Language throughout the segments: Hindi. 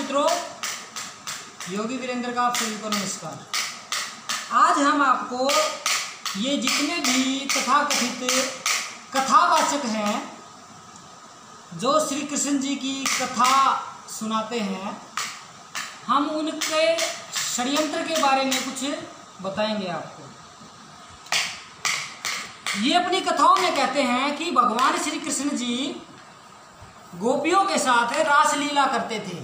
मित्रों, योगी वीरेंद्र का आप सभी को नमस्कार। आज हम आपको ये जितने भी तथाकथित कथावाचक हैं जो श्री कृष्ण जी की कथा सुनाते हैं, हम उनके षड्यंत्र के बारे में कुछ बताएंगे आपको। ये अपनी कथाओं में कहते हैं कि भगवान श्री कृष्ण जी गोपियों के साथ रासलीला करते थे,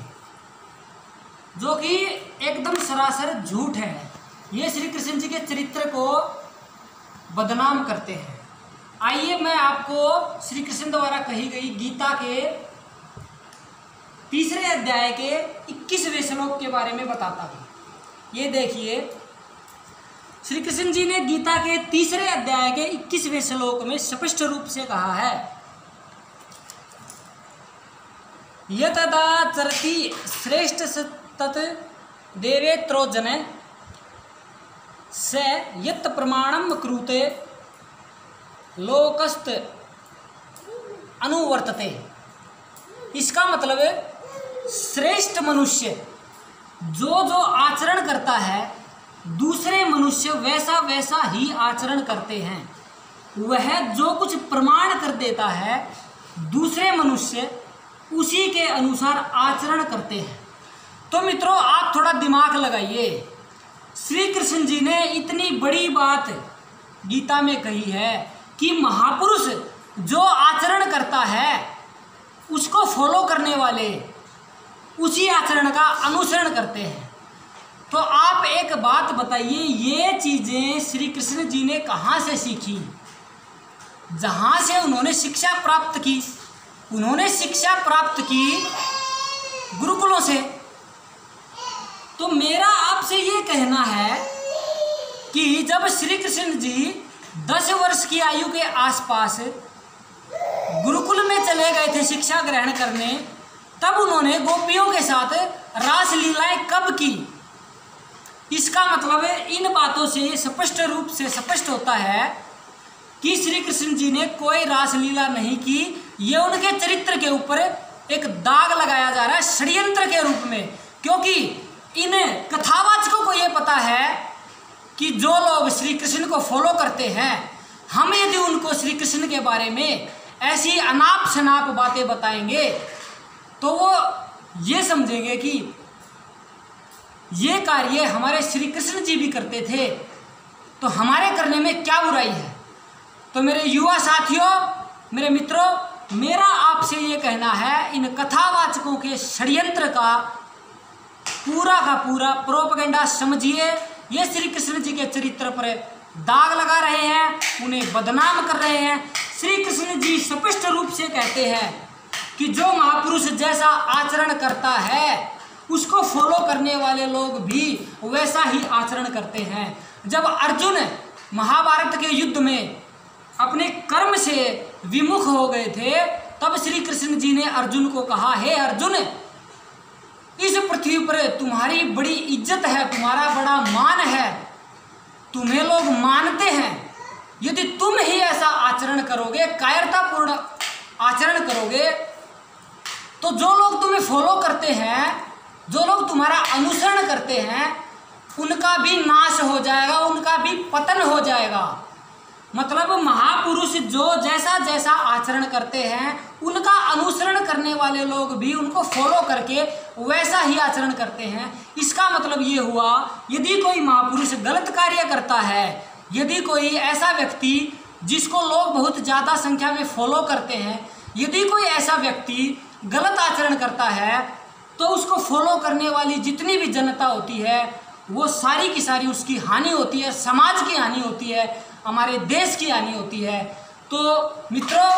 जो कि एकदम सरासर झूठ है। ये श्री कृष्ण जी के चरित्र को बदनाम करते हैं। आइए मैं आपको श्री कृष्ण द्वारा कही गई गीता के 3 अध्याय के 21वें श्लोक के बारे में बताता हूँ। ये देखिए, श्री कृष्ण जी ने गीता के 3 अध्याय के 21वें श्लोक में स्पष्ट रूप से कहा है, यतदाचरति श्रेष्ठ तत् देवेत्रो जने से यत् प्रमाणम कृते लोकस्त अनुवर्तते। इसका मतलब श्रेष्ठ मनुष्य जो आचरण करता है, दूसरे मनुष्य वैसा वैसा ही आचरण करते हैं। वह जो कुछ प्रमाण कर देता है, दूसरे मनुष्य उसी के अनुसार आचरण करते हैं। तो मित्रों, आप थोड़ा दिमाग लगाइए। श्री कृष्ण जी ने इतनी बड़ी बात गीता में कही है कि महापुरुष जो आचरण करता है उसको फॉलो करने वाले उसी आचरण का अनुसरण करते हैं। तो आप एक बात बताइए, ये चीज़ें श्री कृष्ण जी ने कहाँ से सीखी? जहाँ से उन्होंने शिक्षा प्राप्त की। उन्होंने शिक्षा प्राप्त की गुरुकुलों से। तो मेरा आपसे ये कहना है कि जब श्री कृष्ण जी 10 वर्ष की आयु के आसपास गुरुकुल में चले गए थे शिक्षा ग्रहण करने, तब उन्होंने गोपियों के साथ रासलीलाएं कब की? इसका मतलब इन बातों से स्पष्ट रूप से स्पष्ट होता है कि श्री कृष्ण जी ने कोई रासलीला नहीं की। ये उनके चरित्र के ऊपर एक दाग लगाया जा रहा है षड्यंत्र के रूप में, क्योंकि इन कथावाचकों को ये पता है कि जो लोग श्री कृष्ण को फॉलो करते हैं, हम यदि उनको श्री कृष्ण के बारे में ऐसी अनाप शनाप बातें बताएंगे तो वो ये समझेंगे कि ये कार्य हमारे श्री कृष्ण जी भी करते थे, तो हमारे करने में क्या बुराई है। तो मेरे युवा साथियों, मेरे मित्रों, मेरा आपसे ये कहना है, इन कथावाचकों के षड्यंत्र का पूरा प्रोपेगेंडा समझिए। ये श्री कृष्ण जी के चरित्र पर दाग लगा रहे हैं, उन्हें बदनाम कर रहे हैं। श्री कृष्ण जी स्पष्ट रूप से कहते हैं कि जो महापुरुष जैसा आचरण करता है उसको फॉलो करने वाले लोग भी वैसा ही आचरण करते हैं। जब अर्जुन महाभारत के युद्ध में अपने कर्म से विमुख हो गए थे, तब श्री कृष्ण जी ने अर्जुन को कहा, हे अर्जुन, इस पृथ्वी पर तुम्हारी बड़ी इज्जत है, तुम्हारा बड़ा मान है, तुम्हें लोग मानते हैं। यदि तुम ही ऐसा आचरण करोगे, कायरतापूर्ण आचरण करोगे, तो जो लोग तुम्हें फॉलो करते हैं, जो लोग तुम्हारा अनुसरण करते हैं, उनका भी नाश हो जाएगा, उनका भी पतन हो जाएगा। मतलब महापुरुष जो जैसा जैसा आचरण करते हैं, उनका अनुसरण करने वाले लोग भी उनको फॉलो करके वैसा ही आचरण करते हैं। इसका मतलब ये हुआ, यदि कोई महापुरुष गलत कार्य करता है, यदि कोई ऐसा व्यक्ति जिसको लोग बहुत ज़्यादा संख्या में फॉलो करते हैं, यदि कोई ऐसा व्यक्ति गलत आचरण करता है, तो उसको फॉलो करने वाली जितनी भी जनता होती है, वो सारी की सारी उसकी हानि होती है, समाज की हानि होती है, हमारे देश की हानि होती है। तो मित्रों,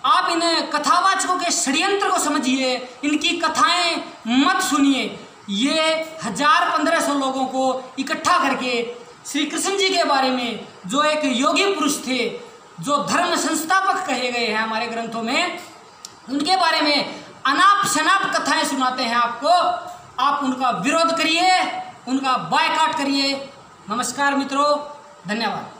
आप इन कथावाचकों के षड्यंत्र को समझिए, इनकी कथाएं मत सुनिए। ये 1000-1500 लोगों को इकट्ठा करके श्री कृष्ण जी के बारे में, जो एक योगी पुरुष थे, जो धर्म संस्थापक कहे गए हैं हमारे ग्रंथों में, उनके बारे में अनाप शनाप कथाएं सुनाते हैं आपको। आप उनका विरोध करिए, उनका बायकॉट करिए। नमस्कार मित्रों, धन्यवाद।